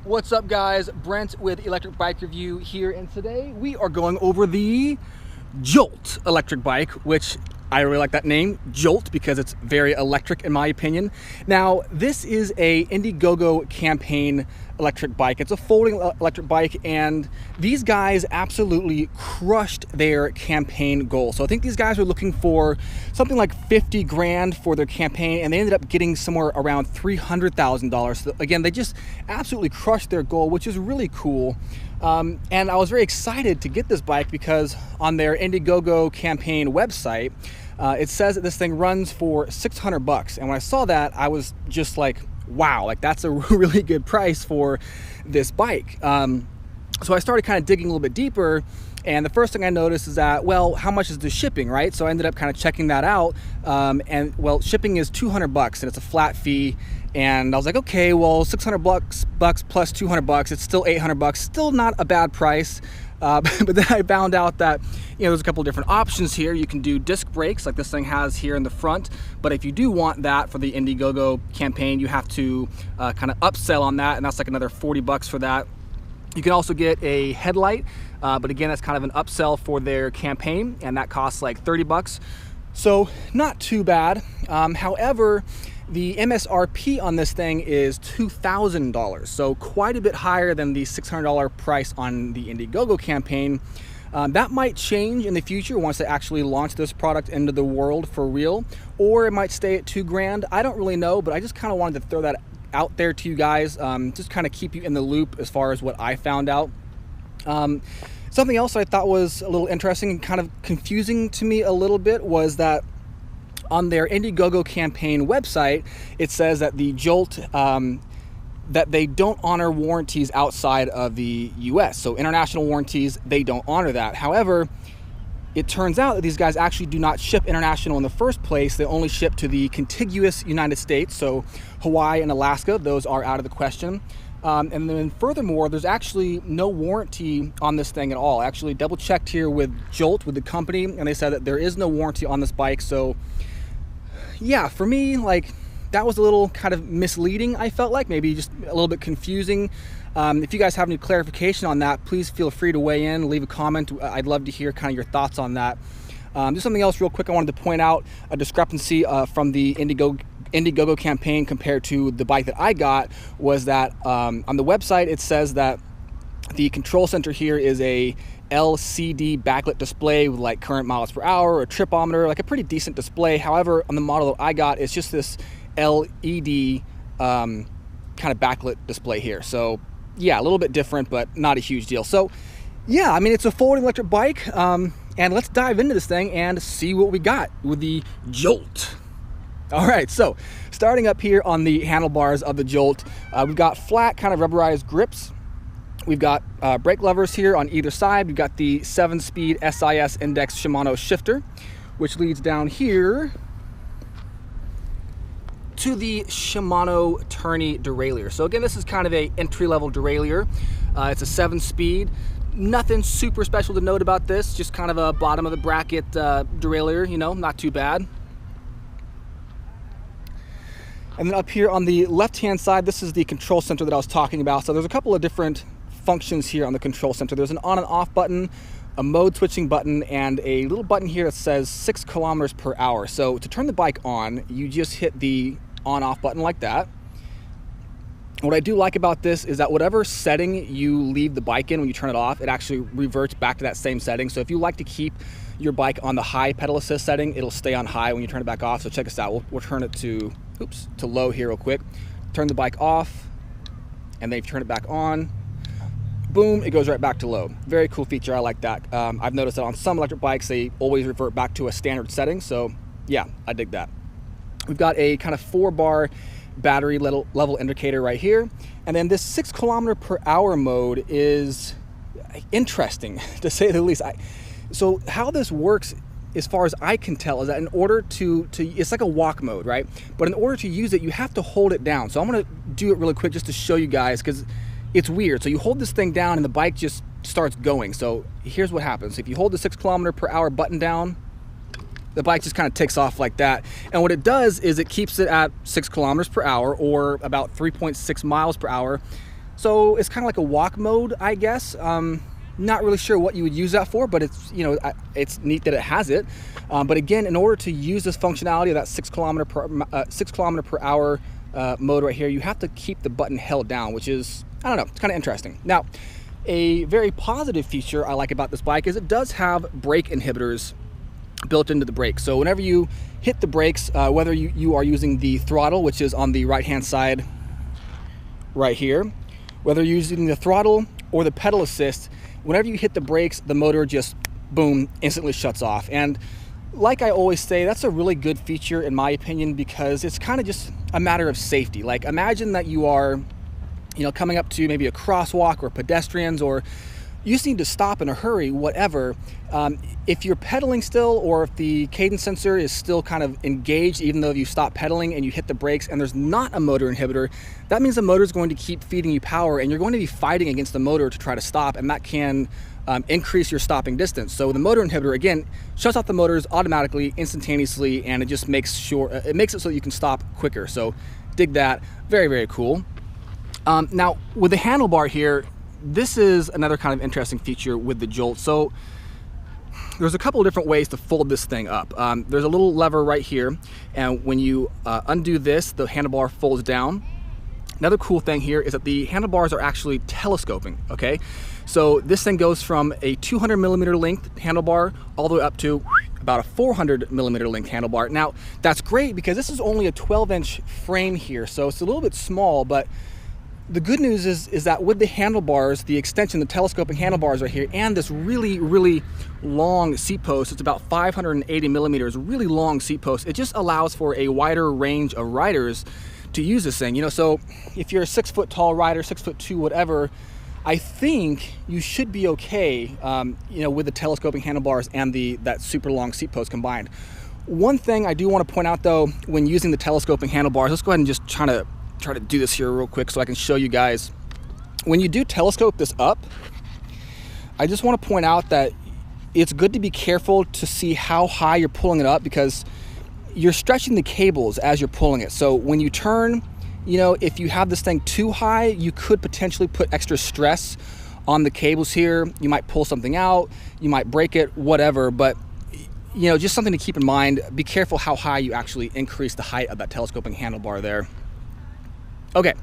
What's up, guys? Brent with Electric Bike Review here, and today we are going over the Jolt electric bike, which I really like that name, Jolt, because it's very electric in my opinion. Now, this is a Indiegogo campaign electric bike. It's a folding electric bike, and these guys absolutely crushed their campaign goal. So I think these guys were looking for something like 50 grand for their campaign, and they ended up getting somewhere around $300,000. So again, they just absolutely crushed their goal, which is really cool. And I was very excited to get this bike because on their Indiegogo campaign website, it says that this thing runs for 600 bucks. And when I saw that, I was just like, wow, like that's a really good price for this bike. So I started kind of digging a little bit deeper, and the first thing I noticed is that, well, how much is the shipping, right? So I ended up kind of checking that out, and well, shipping is 200 bucks and it's a flat fee. And I was like, okay, well, 600 bucks plus 200 bucks, it's still 800 bucks, still not a bad price. But then I found out that, there's a couple of different options here. You can do disc brakes like this thing has here in the front, but if you do want that for the Indiegogo campaign, you have to kind of upsell on that, and that's like another 40 bucks for that. You can also get a headlight, but again, that's kind of an upsell for their campaign, and that costs like 30 bucks. So not too bad. However, the MSRP on this thing is $2,000, so quite a bit higher than the $600 price on the Indiegogo campaign. That might change in the future once they actually launch this product into the world for real, or it might stay at 2 grand. I don't really know, but I just kind of wanted to throw that out there to you guys, just kind of keep you in the loop as far as what I found out. Something else I thought was a little interesting and kind of confusing to me a little bit was that on their Indiegogo campaign website, it says that the Jolt, that they don't honor warranties outside of the US. So international warranties, they don't honor that. However, it turns out that these guys actually do not ship international in the first place. They only ship to the contiguous United States. So Hawaii and Alaska, those are out of the question. And then furthermore, there's actually no warranty on this thing at all. I actually double checked here with Jolt, with the company, and they said that there is no warranty on this bike. So yeah, for me, like, that was a little kind of misleading, I felt like, maybe just a little bit confusing. If you guys have any clarification on that, please feel free to weigh in, leave a comment. I'd love to hear kind of your thoughts on that. Just something else real quick I wanted to point out, a discrepancy from the Indiegogo campaign compared to the bike that I got was that on the website it says that the control center here is a LCD backlit display with like current miles per hour, a tripometer, like a pretty decent display. However, on the model that I got, it's just this LED kind of backlit display here. So yeah, a little bit different, but not a huge deal. So yeah, I mean, it's a folding electric bike, and let's dive into this thing and see what we got with the Jolt. All right, so starting up here on the handlebars of the Jolt, we've got flat kind of rubberized grips. We've got brake levers here on either side. We've got the 7-speed SIS index Shimano shifter, which leads down here to the Shimano tourney derailleur. So again, this is kind of a entry-level derailleur. It's a 7-speed. Nothing super special to note about this, just kind of a bottom of the bracket derailleur, not too bad. And then up here on the left-hand side, this is the control center that I was talking about. So there's a couple of different functions here on the control center. There's an on and off button, a mode switching button, and a little button here that says 6 kilometers per hour. So to turn the bike on, you just hit the on-off button like that. What I do like about this is that whatever setting you leave the bike in when you turn it off, it actually reverts back to that same setting. So if you like to keep your bike on the high pedal assist setting, it'll stay on high when you turn it back off. So check this out. We'll turn it to low here real quick. Turn the bike off, and then you turn it back on. Boom, it goes right back to low. Very cool feature, I like that. I've noticed that on some electric bikes, they always revert back to a standard setting. So yeah, I dig that. We've got a kind of 4-bar battery level indicator right here. And then this 6 kilometer per hour mode is interesting to say the least. So how this works, as far as I can tell, is that in order to it's like a walk mode, right? But in order to use it, you have to hold it down. So I'm gonna do it really quick just to show you guys, because it's weird. So you hold this thing down and the bike just starts going. So here's what happens. If you hold the 6 kilometer per hour button down, the bike just kind of takes off like that. And what it does is it keeps it at 6 kilometers per hour, or about 3.6 miles per hour. So it's kind of like a walk mode, I guess. Not really sure what you would use that for, but it's, you know, it's neat that it has it. But again, in order to use this functionality of that 6 kilometer per hour mode right here, you have to keep the button held down, which is, I don't know, it's kind of interesting. Now, a very positive feature I like about this bike is it does have brake inhibitors built into the brakes. So whenever you hit the brakes, whether you are using the throttle, which is on the right hand side right here, whether you're using the throttle or the pedal assist, whenever you hit the brakes, the motor just, boom, instantly shuts off. And like I always say, that's a really good feature in my opinion, because it's kind of just a matter of safety. Like, imagine that you are, you know, coming up to maybe a crosswalk or pedestrians, or you just need to stop in a hurry, whatever. If you're pedaling still, or if the cadence sensor is still kind of engaged, even though you stop pedaling and you hit the brakes and there's not a motor inhibitor, that means the motor is going to keep feeding you power, and you're going to be fighting against the motor to try to stop, and that can increase your stopping distance. So the motor inhibitor, again, shuts off the motors automatically, instantaneously, and it just makes sure, it makes it so that you can stop quicker. So dig that. Very, very cool. Now, with the handlebar here, this is another kind of interesting feature with the Jolt. So there's a couple of different ways to fold this thing up. There's a little lever right here, and when you undo this, the handlebar folds down. Another cool thing here is that the handlebars are actually telescoping, okay? So this thing goes from a 200 millimeter length handlebar all the way up to about a 400 millimeter length handlebar. Now, that's great because this is only a 12-inch frame here, so it's a little bit small, but the good news is that with the handlebars, the extension, the telescoping handlebars right here, and this really, really long seat post, it's about 580 millimeters, really long seat post, it just allows for a wider range of riders to use this thing. You know, so if you're a 6 foot tall rider, 6'2", whatever, I think you should be okay, you know, with the telescoping handlebars and that super long seat post combined. One thing I do want to point out though, when using the telescoping handlebars, let's go ahead and just try to do this here real quick so I can show you guys. When you do telescope this up, I just want to point out that it's good to be careful to see how high you're pulling it up, because you're stretching the cables as you're pulling it. So when you turn, you know, if you have this thing too high, you could potentially put extra stress on the cables here. You might pull something out, you might break it, whatever, but you know, just something to keep in mind. Be careful how high you actually increase the height of that telescoping handlebar there. Okay,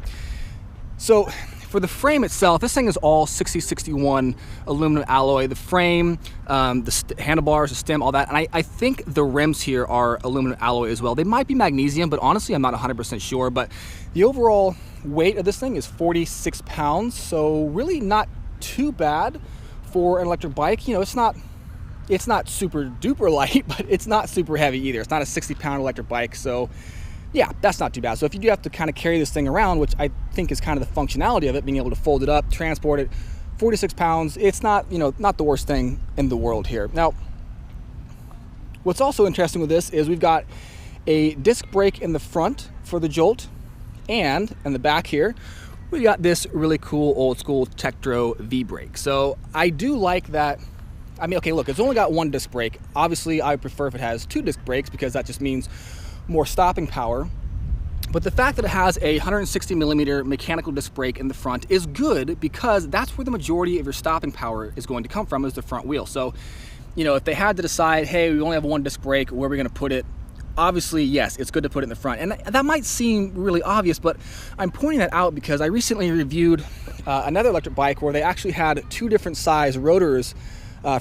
so for the frame itself, this thing is all 6061 aluminum alloy. The frame, the handlebars, the stem, all that. And I think the rims here are aluminum alloy as well. They might be magnesium, but honestly, I'm not 100% sure. But the overall weight of this thing is 46 pounds. So really not too bad for an electric bike. You know, it's not super duper light, but it's not super heavy either. It's not a 60-pound electric bike. So yeah, that's not too bad. So if you do have to kind of carry this thing around, which I think is kind of the functionality of it, being able to fold it up, transport it, 46 pounds, it's not, you know, not the worst thing in the world here. Now, what's also interesting with this is we've got a disc brake in the front for the Jolt, and in the back here, we got this really cool old school Tektro V-brake. So I do like that. I mean, okay, look, it's only got one disc brake. Obviously, I prefer if it has 2 disc brakes, because that just means more stopping power. But the fact that it has a 160 millimeter mechanical disc brake in the front is good, because that's where the majority of your stopping power is going to come from, is the front wheel. So, you know, if they had to decide, hey, we only have one disc brake, where are we going to put it? Obviously, yes, it's good to put it in the front. And that might seem really obvious, but I'm pointing that out because I recently reviewed another electric bike where they actually had 2 different size rotors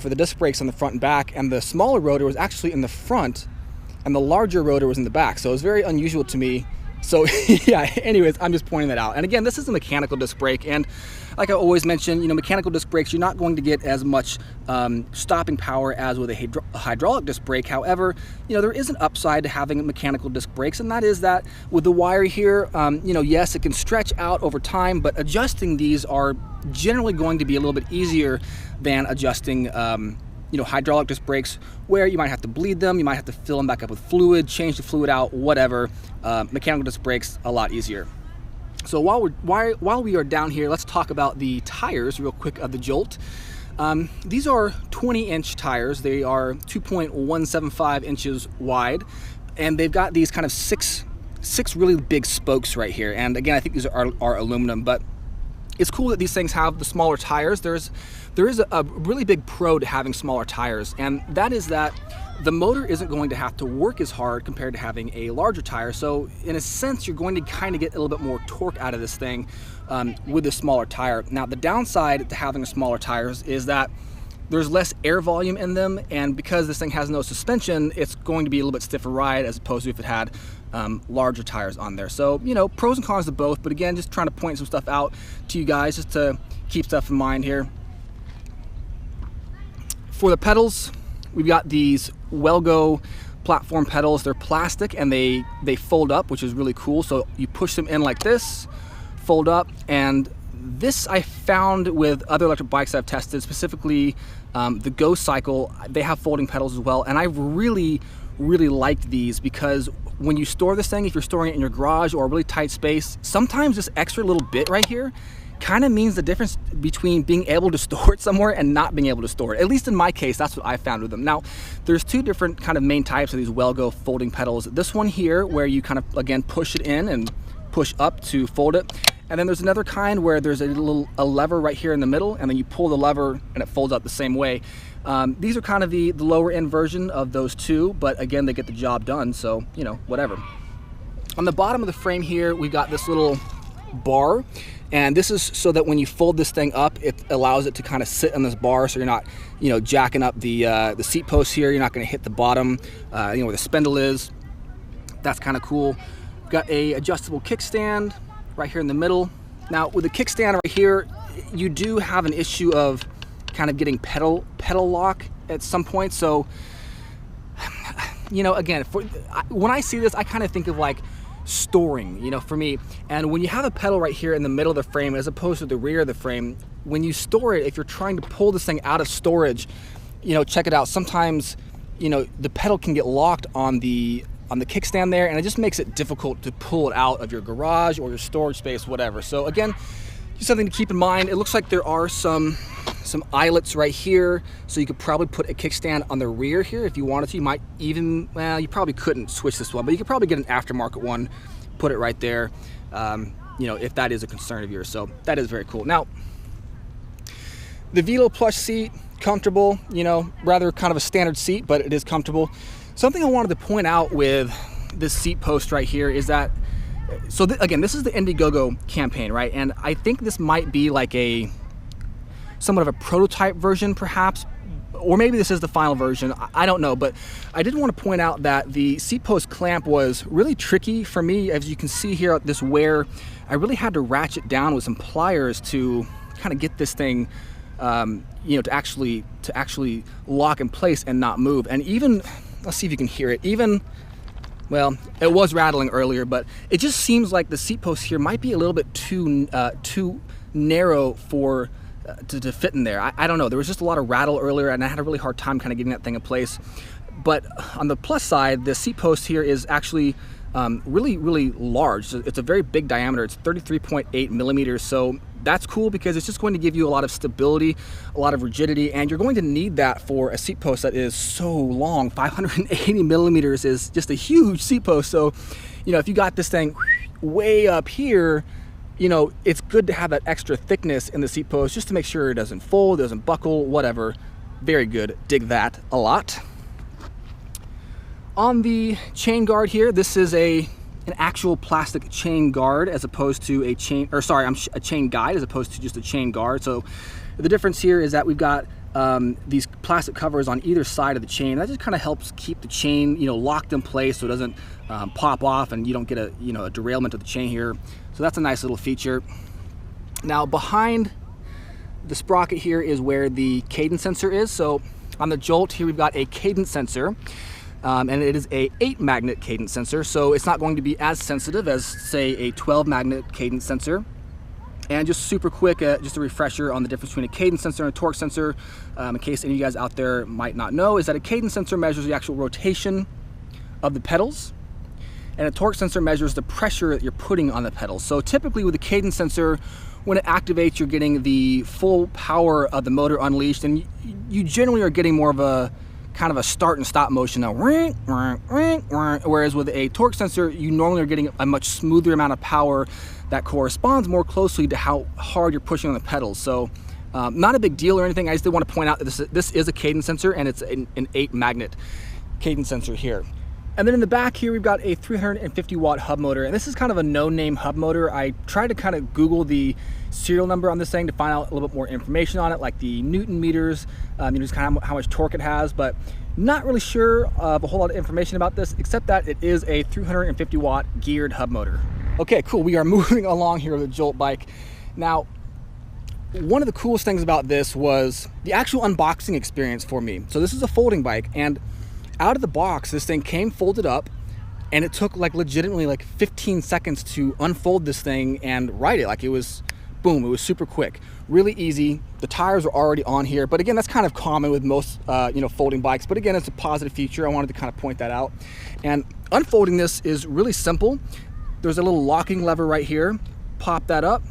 for the disc brakes on the front and back, and the smaller rotor was actually in the front and the larger rotor was in the back. So it was very unusual to me. So yeah, anyways, I'm just pointing that out. And again, this is a mechanical disc brake, and like I always mention, you know, mechanical disc brakes, you're not going to get as much stopping power as with a hydraulic disc brake. However, you know, there is an upside to having mechanical disc brakes, and that is that with the wire here, you know, yes, it can stretch out over time, but adjusting these are generally going to be a little bit easier than adjusting you know, hydraulic disc brakes, where you might have to bleed them, you might have to fill them back up with fluid, change the fluid out, whatever. Mechanical disc brakes, a lot easier. So while we are down here, let's talk about the tires real quick of the Jolt. These are 20-inch tires. They are 2.175 inches wide, and they've got these kind of six really big spokes right here. And again, I think these are aluminum, but it's cool that these things have the smaller tires. There is a really big pro to having smaller tires, and that is that the motor isn't going to have to work as hard compared to having a larger tire. So in a sense, you're going to kind of get a little bit more torque out of this thing with a smaller tire. Now, the downside to having smaller tires is that there's less air volume in them, and because this thing has no suspension, it's going to be a little bit stiffer ride as opposed to if it had larger tires on there. So, you know, pros and cons to both, but again, just trying to point some stuff out to you guys just to keep stuff in mind here. For the pedals, we've got these Wellgo platform pedals. They're plastic and they fold up, which is really cool. So you push them in like this, fold up, and this I found with other electric bikes I've tested, specifically the Go Cycle, they have folding pedals as well, and I really liked these because when you store this thing, if you're storing it in your garage or a really tight space, sometimes this extra little bit right here kind of means the difference between being able to store it somewhere and not being able to store it. At least in my case, that's what I found with them. Now, there's two different kind of main types of these Wellgo folding pedals. This one here, where you kind of, again, push it in and push up to fold it. And then there's another kind where there's a lever right here in the middle, and then you pull the lever and it folds out the same way. These are kind of the lower end version of those two, but again, they get the job done, so, you know, whatever. On the bottom of the frame here, we've got this little bar, and this is so that when you fold this thing up, it allows it to kind of sit on this bar, so you're not, you know, jacking up the seat post here. You're not going to hit the bottom, you know, where the spindle is. That's kind of cool. We've got a adjustable kickstand right here in the middle. Now, with the kickstand right here, you do have an issue of kind of getting pedal lock at some point. So, you know, again, when I see this, I kind of think of like storing, you know, for me. And when you have a pedal right here in the middle of the frame as opposed to the rear of the frame, when you store it, if you're trying to pull this thing out of storage, you know, check it out. Sometimes, you know, the pedal can get locked on the kickstand there, and it just makes it difficult to pull it out of your garage or your storage space, whatever. So again, just something to keep in mind. It looks like there are some eyelets right here, so you could probably put a kickstand on the rear here if you wanted to. You might even, well, you probably couldn't switch this one, but you could probably get an aftermarket one, put it right there, you know, if that is a concern of yours. So that is very cool. Now, the Velo plush seat, comfortable, you know, rather kind of a standard seat, but it is comfortable. Something I wanted to point out with this seat post right here is that, so again, this is the Indiegogo campaign, right? And I think this might be like somewhat of a prototype version perhaps, or maybe this is the final version, I don't know. But I did want to point out that the seat post clamp was really tricky for me. As you can see here, this wear, I really had to ratchet down with some pliers to kind of get this thing, you know, to actually lock in place and not move. And even, let's see if you can hear it, even, well, it was rattling earlier, but it just seems like the seat post here might be a little bit too narrow for to fit in there. I don't know, there was just a lot of rattle earlier, and I had a really hard time kind of getting that thing in place. But on the plus side, the seat post here is actually really large. It's a very big diameter. It's 33.8 millimeters, so that's cool because it's just going to give you a lot of stability, a lot of rigidity, and you're going to need that for a seat post that is so long. 580 millimeters is just a huge seat post. So, you know, if you got this thing way up here, you know, it's good to have that extra thickness in the seat post just to make sure it doesn't fold, doesn't buckle, whatever. Very good. Dig that a lot. On the chain guard here, this is an actual plastic chain guard as opposed to a chain, or sorry, a chain guide as opposed to just a chain guard. So the difference here is that we've got these plastic covers on either side of the chain. That just kind of helps keep the chain, you know, locked in place so it doesn't pop off and you don't get a, you know, a derailment of the chain here. So that's a nice little feature. Now behind the sprocket here is where the cadence sensor is. So on the Jolt here, we've got a cadence sensor. And it is a 8 magnet cadence sensor, so it's not going to be as sensitive as, say, a 12 magnet cadence sensor. And just super quick, just a refresher on the difference between a cadence sensor and a torque sensor, in case any of you guys out there might not know, is that a cadence sensor measures the actual rotation of the pedals, and a torque sensor measures the pressure that you're putting on the pedals. So typically with a cadence sensor, when it activates, you're getting the full power of the motor unleashed, and you generally are getting more of a kind of a start and stop motion now, whereas with a torque sensor, you normally are getting a much smoother amount of power that corresponds more closely to how hard you're pushing on the pedals. So not a big deal or anything. I just did want to point out that this is a cadence sensor, and it's an 8 magnet cadence sensor here. And then in the back here, we've got a 350 watt hub motor, and this is kind of a no-name hub motor. I tried to kind of Google the serial number on this thing to find out a little bit more information on it, like the Newton meters, just kind of how much torque it has, but not really sure of a whole lot of information about this, except that it is a 350 watt geared hub motor. Okay, cool, we are moving along here with the Jolt bike. Now, one of the coolest things about this was the actual unboxing experience for me. So this is a folding bike, and out of the box, this thing came folded up, and it took like legitimately like 15 seconds to unfold this thing and ride it. Like it was, boom, it was super quick, really easy. The tires are already on here, but again, that's kind of common with most folding bikes, but again, it's a positive feature. I wanted to kind of point that out. And unfolding this is really simple. There's a little locking lever right here. Pop that up,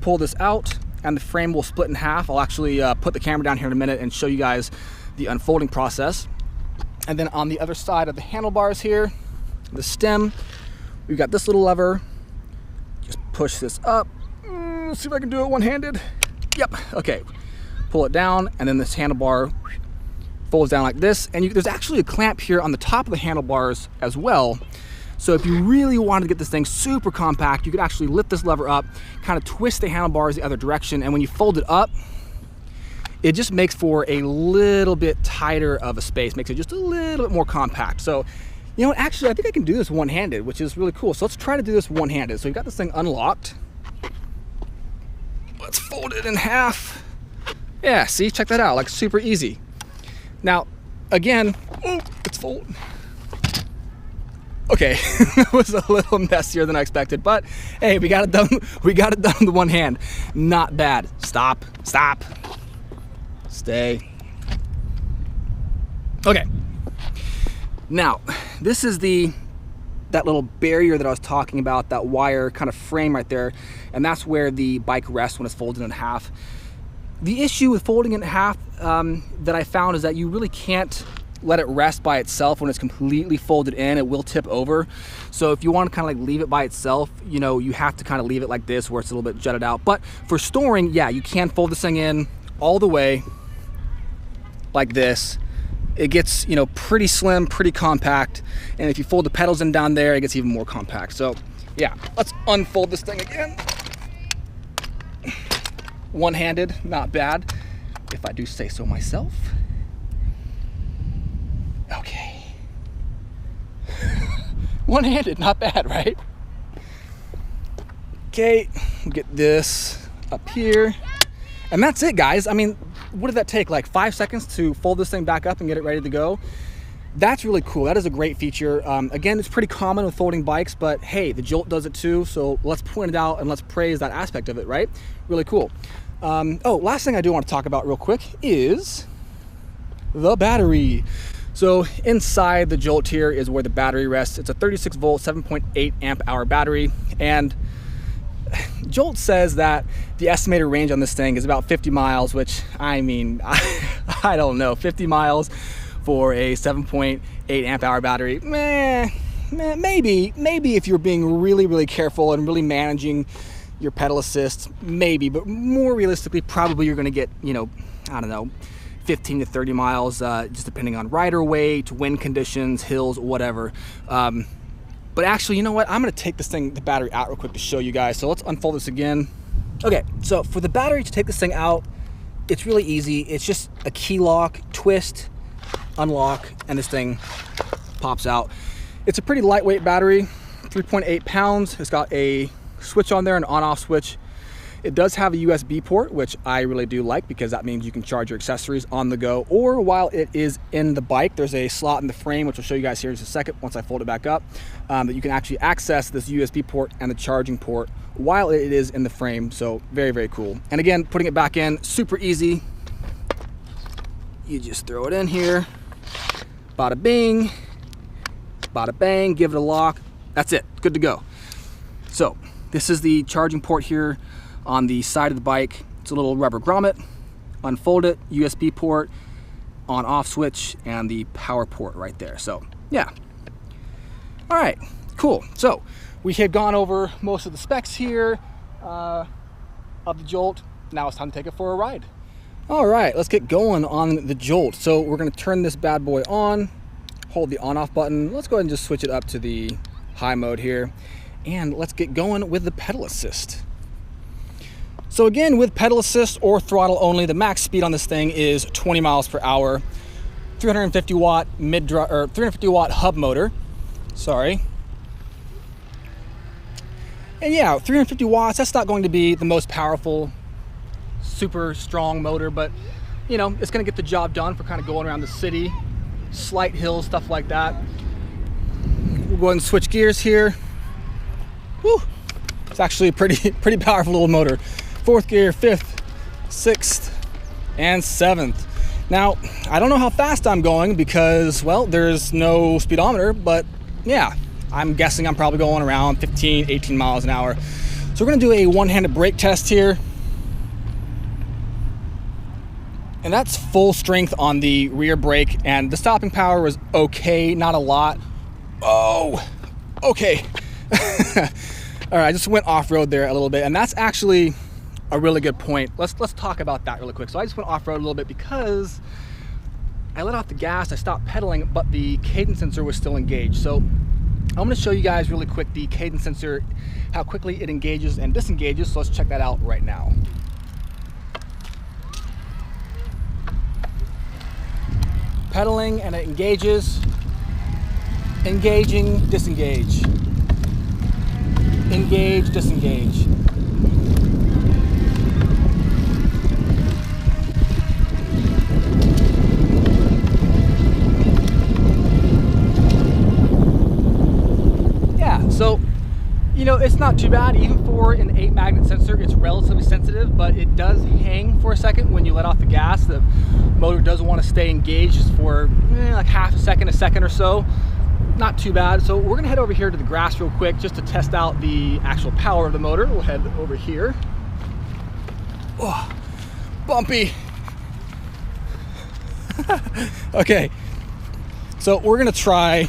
pull this out, and the frame will split in half. I'll actually put the camera down here in a minute and show you guys the unfolding process. And then on the other side of the handlebars here, the stem, we've got this little lever. Just push this up. Let's see if I can do it one-handed. Yep, okay. Pull it down, and then this handlebar folds down like this. And there's actually a clamp here on the top of the handlebars as well. So if you really wanted to get this thing super compact, you could actually lift this lever up, kind of twist the handlebars the other direction, and when you fold it up, it just makes for a little bit tighter of a space, makes it just a little bit more compact. So, you know, actually, I think I can do this one-handed, which is really cool. So let's try to do this one-handed. So we've got this thing unlocked. Let's fold it in half. Yeah, see, check that out, like super easy. Now, again, it's fold. Okay, it was a little messier than I expected, but hey, we got it done. We got it done with one hand. Not bad. Stop, stop. Stay. Okay. Now, this is that little barrier that I was talking about, that wire kind of frame right there, and that's where the bike rests when it's folded in half. The issue with folding it in half that I found is that you really can't let it rest by itself when it's completely folded in. It will tip over. So if you want to kind of like leave it by itself, you know, you have to kind of leave it like this where it's a little bit jutted out. But for storing, yeah, you can fold this thing in all the way like this. It gets, you know, pretty slim, pretty compact. And if you fold the pedals in down there, it gets even more compact. So yeah, let's unfold this thing again. One-handed, not bad, if I do say so myself. Okay. One-handed, not bad, right? Okay, get this up here. And that's it, guys. I mean, what did that take? Like 5 seconds to fold this thing back up and get it ready to go? That's really cool. That is a great feature. Again, it's pretty common with folding bikes, but hey, the Jolt does it too, so let's point it out and let's praise that aspect of it, right? Really cool. Oh, last thing I do want to talk about real quick is the battery. So inside the Jolt here is where the battery rests. It's a 36 volt, 7.8 amp hour battery, and Jolt says that the estimated range on this thing is about 50 miles, which, I mean, I don't know, 50 miles for a 7.8 amp hour battery, maybe if you're being really, really careful and really managing your pedal assist, maybe, but more realistically, probably you're gonna get, you know, I don't know, 15 to 30 miles, just depending on rider weight, wind conditions, hills, whatever. But actually, you know what? I'm gonna take the battery out real quick to show you guys. So let's unfold this again. Okay, so for the battery to take this thing out, it's really easy. It's just a key lock, twist, unlock, and this thing pops out. It's a pretty lightweight battery, 3.8 pounds. It's got a switch on there, an on-off switch. It does have a USB port, which I really do like because that means you can charge your accessories on the go or while it is in the bike. There's a slot in the frame, which I'll show you guys here in just a second once I fold it back up, that you can actually access this USB port and the charging port while it is in the frame. So very, very cool. And again, putting it back in, super easy. You just throw it in here, bada bing, bada bang, give it a lock. That's it, good to go. So this is the charging port here on the side of the bike. It's a little rubber grommet. Unfold it, USB port, on off switch, and the power port right there. So yeah. All right, cool. So We had gone over most of the specs here of the Jolt. Now it's time to take it for a ride. All right, let's get going on the Jolt. So we're gonna turn this bad boy on, hold the on-off button. Let's go ahead and just switch it up to the high mode here. And let's get going with the pedal assist. So again, with pedal assist or throttle only, the max speed on this thing is 20 miles per hour, 350 watt 350 watt hub motor. Sorry. And yeah, 350 watts, that's not going to be the most powerful, super strong motor, but you know, it's gonna get the job done for kind of going around the city, slight hills, stuff like that. We'll go ahead and switch gears here. Whew. It's actually a pretty powerful little motor. 4th gear, 5th, 6th, and 7th. Now, I don't know how fast I'm going because, well, there's no speedometer, but yeah, I'm guessing I'm probably going around 15, 18 miles an hour. So we're gonna do a one-handed brake test here. And that's full strength on the rear brake, and the stopping power was okay, not a lot. Oh, okay. All right, I just went off-road there a little bit, and that's actually a really good point. Let's talk about that really quick. So I just went off-road a little bit because I let off the gas, I stopped pedaling, but the cadence sensor was still engaged. So I'm gonna show you guys really quick the cadence sensor, how quickly it engages and disengages. So let's check that out right now. Pedaling and it engages, engaging, disengage, engage, disengage. So, you know, it's not too bad. Even for an 8 magnet sensor, it's relatively sensitive, but it does hang for a second when you let off the gas. The motor doesn't want to stay engaged just for like half a second or so. Not too bad. So we're gonna head over here to the grass real quick just to test out the actual power of the motor. We'll head over here. Oh, bumpy. Okay, so we're gonna try,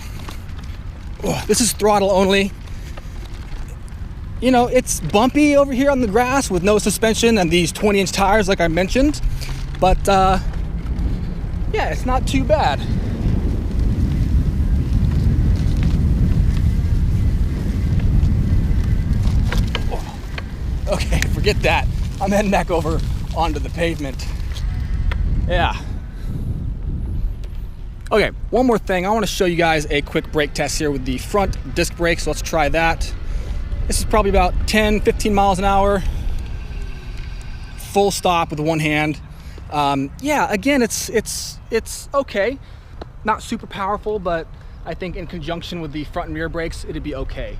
this is throttle only. You know, it's bumpy over here on the grass with no suspension and these 20-inch tires like I mentioned, but yeah, it's not too bad. Oh, okay, forget that. I'm heading back over onto the pavement. Yeah. Okay, one more thing. I want to show you guys a quick brake test here with the front disc brake, so let's try that. This is probably about 10, 15 miles an hour. Full stop with one hand. Yeah, again, it's okay. Not super powerful, but I think in conjunction with the front and rear brakes, it'd be okay.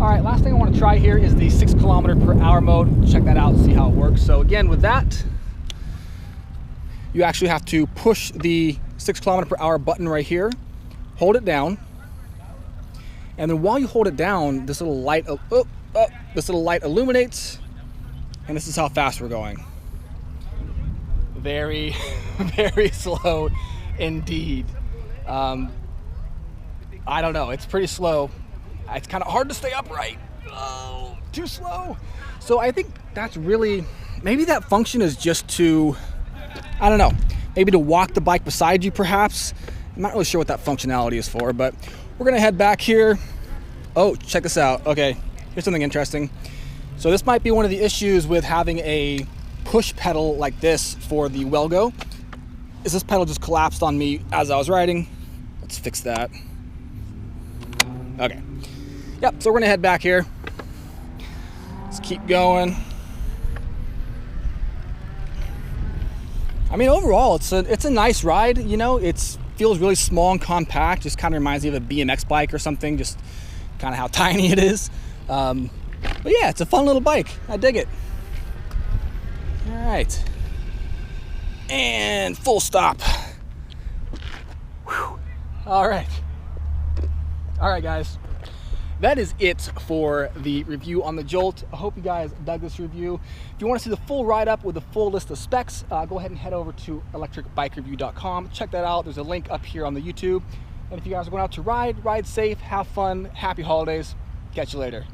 All right, last thing I want to try here is the 6 km/h mode. Check that out, see how it works. So again, with that, you actually have to push the 6 km/h button right here, hold it down, and then while you hold it down, this little light illuminates, and this is how fast we're going. Very, very slow indeed. I don't know, it's pretty slow. It's kind of hard to stay upright. Oh, too slow. So I think that's really, maybe that function is just to, I don't know, maybe to walk the bike beside you perhaps. I'm not really sure what that functionality is for, but we're gonna head back here. Oh, check this out. Okay, here's something interesting. So this might be one of the issues with having a push pedal like this for the Welgo, is this pedal just collapsed on me as I was riding. Let's fix that. Okay. Yep, so we're gonna head back here. Let's keep going. I mean, overall, it's a nice ride. You know, it feels really small and compact. Just kind of reminds me of a BMX bike or something. Just kind of how tiny it is. But yeah, it's a fun little bike. I dig it. All right, and full stop. Whew. All right, guys. That is it for the review on the Jolt. I hope you guys dug this review. If you want to see the full write-up with the full list of specs, go ahead and head over to ElectricBikeReview.com. Check that out. There's a link up here on the YouTube. And if you guys are going out to ride safe, have fun, happy holidays. Catch you later.